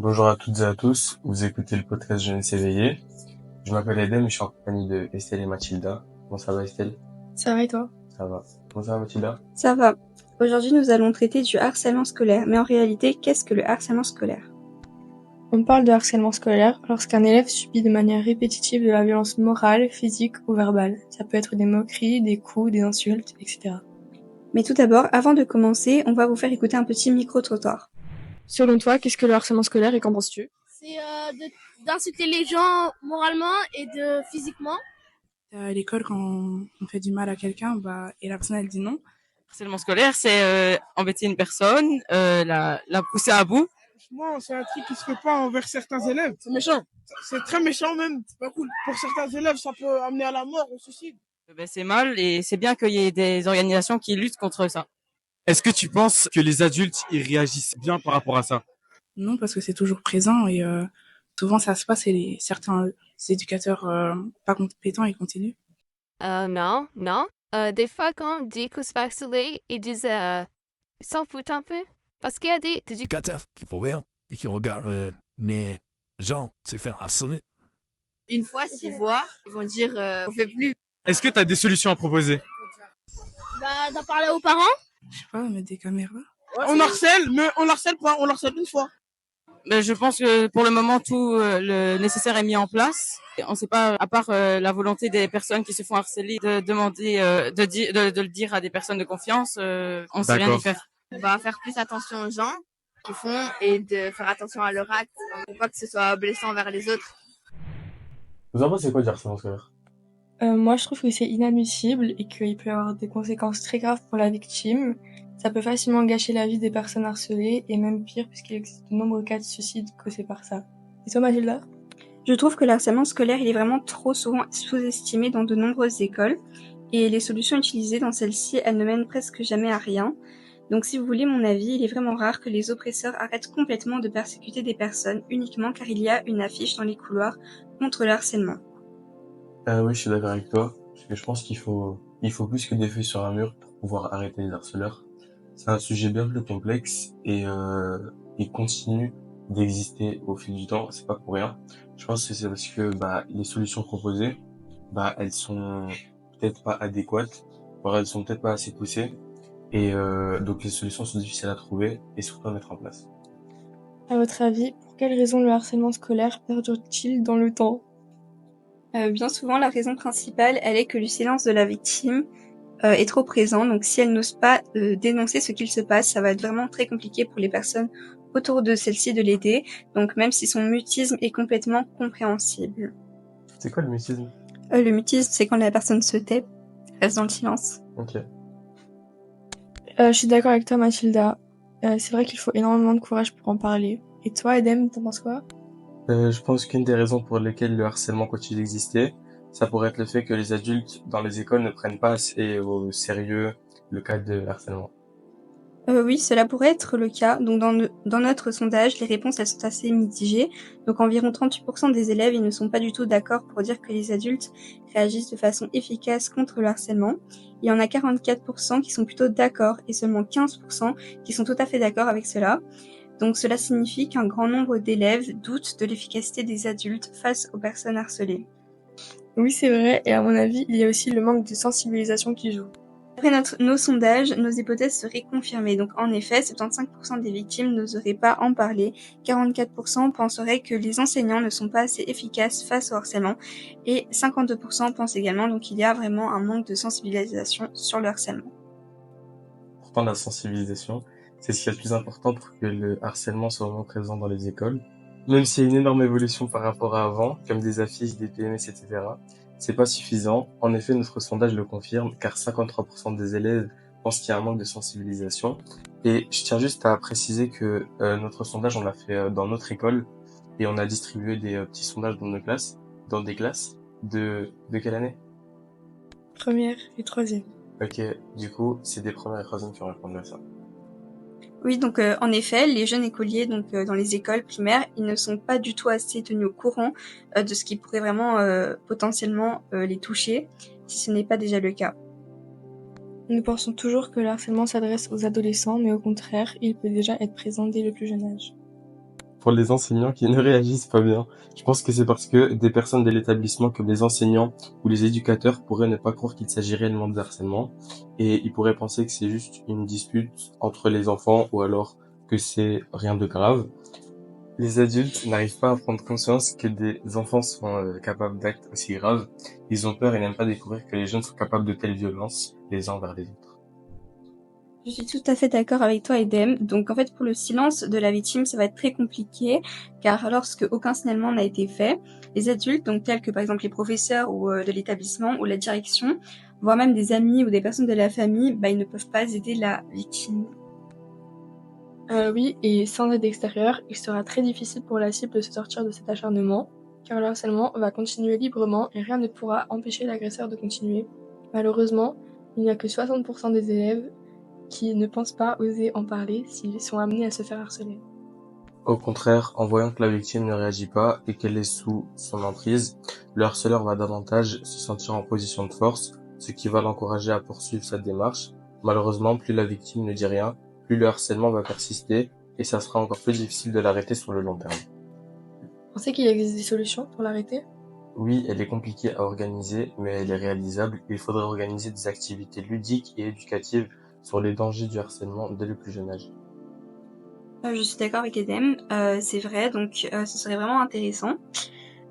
Bonjour à toutes et à tous, vous écoutez le podcast Jeunesse éveillée. Je m'appelle Edem et je suis en compagnie de Estelle et Mathilda. Comment ça va Estelle? Ça va et toi? Ça va. Comment ça va Mathilda? Ça va. Aujourd'hui, nous allons traiter du harcèlement scolaire. Mais en réalité, qu'est-ce que le harcèlement scolaire? On parle de harcèlement scolaire lorsqu'un élève subit de manière répétitive de la violence morale, physique ou verbale. Ça peut être des moqueries, des coups, des insultes, etc. Mais tout d'abord, avant de commencer, on va vous faire écouter un petit micro-trottoir. Selon toi, qu'est-ce que le harcèlement scolaire et qu'en penses-tu? C'est d'insulter les gens moralement et physiquement. À l'école, quand on fait du mal à quelqu'un, et la personne elle dit non. Harcèlement scolaire, c'est embêter une personne, la pousser à bout. Franchement, c'est un truc qui se fait pas envers certains élèves. C'est méchant. C'est très méchant même. C'est pas cool. Pour certains élèves, ça peut amener à la mort, au suicide. C'est mal et c'est bien qu'il y ait des organisations qui luttent contre ça. Est-ce que tu penses que les adultes y réagissent bien par rapport à ça? Non, parce que c'est toujours présent et souvent ça se passe et certains éducateurs pas compétents ils continuent. Non. Des fois, quand on dit que c'est harcelé, ils disent ils s'en foutent un peu. Parce qu'il y a des éducateurs qui font rien et qui regardent les gens se faire harceler. Une fois, s'ils voient, ils vont dire on fait plus. Est-ce que tu as des solutions à proposer? D'en parler aux parents. Je sais pas, mettre des caméras. Ouais, on harcèle, mais on harcèle pas. On harcèle une fois. Mais je pense que pour le moment, tout le nécessaire est mis en place. Et on ne sait pas, à part la volonté des personnes qui se font harceler, de demander, de le dire à des personnes de confiance, on ne sait rien y faire. On va faire plus attention aux gens qui font et de faire attention à leurs actes pour pas que ce soit blessant envers les autres. Vous en pensez quoi du harcèlement scolaire? Moi, je trouve que c'est inadmissible et qu'il peut y avoir des conséquences très graves pour la victime. Ça peut facilement gâcher la vie des personnes harcelées et même pire puisqu'il existe de nombreux cas de suicide causés par ça. Et toi, Mathilda? Je trouve que le harcèlement scolaire, il est vraiment trop souvent sous-estimé dans de nombreuses écoles. Et les solutions utilisées dans celles-ci, elles ne mènent presque jamais à rien. Donc si vous voulez mon avis, il est vraiment rare que les oppresseurs arrêtent complètement de persécuter des personnes uniquement car il y a une affiche dans les couloirs contre le harcèlement. Oui, je suis d'accord avec toi. Parce que je pense qu'il faut plus que des feuilles sur un mur pour pouvoir arrêter les harceleurs. C'est un sujet bien plus complexe et il continue d'exister au fil du temps. C'est pas pour rien. Je pense que c'est parce que les solutions proposées, elles sont peut-être pas adéquates, voire elles sont peut-être pas assez poussées. Et donc les solutions sont difficiles à trouver et surtout à mettre en place. À votre avis, pour quelles raisons le harcèlement scolaire perdure-t-il dans le temps? Bien souvent, la raison principale, elle est que le silence de la victime est trop présent. Donc si elle n'ose pas dénoncer ce qu'il se passe, ça va être vraiment très compliqué pour les personnes autour de celle-ci de l'aider. Donc même si son mutisme est complètement compréhensible. C'est quoi le mutisme? Le mutisme, c'est quand la personne se tait, reste dans le silence. Ok. Je suis d'accord avec toi, Mathilda. C'est vrai qu'il faut énormément de courage pour en parler. Et toi, Edem, t'en penses quoi? Je pense qu'une des raisons pour lesquelles le harcèlement continue d'exister, ça pourrait être le fait que les adultes dans les écoles ne prennent pas assez au sérieux le cas de harcèlement. Oui, cela pourrait être le cas. Donc dans notre sondage, les réponses elles sont assez mitigées. Donc environ 38% des élèves ils ne sont pas du tout d'accord pour dire que les adultes réagissent de façon efficace contre le harcèlement. Il y en a 44% qui sont plutôt d'accord et seulement 15% qui sont tout à fait d'accord avec cela. Donc cela signifie qu'un grand nombre d'élèves doutent de l'efficacité des adultes face aux personnes harcelées. Oui, c'est vrai, et à mon avis, il y a aussi le manque de sensibilisation qui joue. Après nos sondages, nos hypothèses seraient confirmées. Donc en effet, 75% des victimes n'oseraient pas en parler, 44% penseraient que les enseignants ne sont pas assez efficaces face au harcèlement et 52% pensent également donc qu'il y a vraiment un manque de sensibilisation sur le harcèlement. Pourtant, la sensibilisation, c'est ce qui est le plus important pour que le harcèlement soit vraiment présent dans les écoles. Même s'il y a une énorme évolution par rapport à avant, comme des affiches, des PMS, etc., c'est pas suffisant. En effet, notre sondage le confirme, car 53% des élèves pensent qu'il y a un manque de sensibilisation. Et je tiens juste à préciser que notre sondage, on l'a fait dans notre école, et on a distribué des petits sondages dans nos classes, dans des classes de quelle année? Première et troisième. Ok, du coup, c'est des premières et troisièmes qui ont répondu à ça. Oui, donc en effet, les jeunes écoliers dans les écoles primaires, ils ne sont pas du tout assez tenus au courant de ce qui pourrait vraiment potentiellement les toucher, si ce n'est pas déjà le cas. Nous pensons toujours que le harcèlement s'adresse aux adolescents, mais au contraire, il peut déjà être présent dès le plus jeune âge. pour les enseignants qui ne réagissent pas bien. Je pense que c'est parce que des personnes de l'établissement comme les enseignants ou les éducateurs pourraient ne pas croire qu'il s'agit réellement de harcèlement et ils pourraient penser que c'est juste une dispute entre les enfants ou alors que c'est rien de grave. Les adultes n'arrivent pas à prendre conscience que des enfants sont capables d'actes aussi graves. Ils ont peur et n'aiment pas découvrir que les jeunes sont capables de telles violences les uns envers les autres. Je suis tout à fait d'accord avec toi, Edem. Donc en fait, pour le silence de la victime, ça va être très compliqué, car lorsque aucun signalement n'a été fait, les adultes, donc tels que par exemple les professeurs ou de l'établissement ou la direction, voire même des amis ou des personnes de la famille, ils ne peuvent pas aider la victime. Oui, et sans aide extérieure, il sera très difficile pour la cible de se sortir de cet acharnement, car le harcèlement va continuer librement et rien ne pourra empêcher l'agresseur de continuer. Malheureusement, il n'y a que 60% des élèves qui ne pensent pas oser en parler s'ils sont amenés à se faire harceler. Au contraire, en voyant que la victime ne réagit pas et qu'elle est sous son emprise, le harceleur va davantage se sentir en position de force, ce qui va l'encourager à poursuivre sa démarche. Malheureusement, plus la victime ne dit rien, plus le harcèlement va persister et ça sera encore plus difficile de l'arrêter sur le long terme. Vous pensez qu'il existe des solutions pour l'arrêter ? Oui, elle est compliquée à organiser, mais elle est réalisable. Il faudrait organiser des activités ludiques et éducatives sur les dangers du harcèlement dès le plus jeune âge. Je suis d'accord avec Edem, c'est vrai, donc ce serait vraiment intéressant.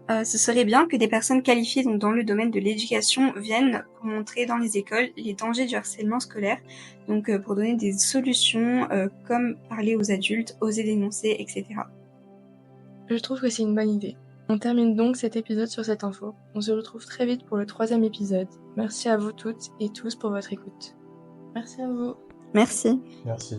Ce serait bien que des personnes qualifiées donc, dans le domaine de l'éducation viennent pour montrer dans les écoles les dangers du harcèlement scolaire, donc pour donner des solutions comme parler aux adultes, oser dénoncer, etc. Je trouve que c'est une bonne idée. On termine donc cet épisode sur cette info. On se retrouve très vite pour le 3e épisode. Merci à vous toutes et tous pour votre écoute. Merci à vous. Merci. Merci.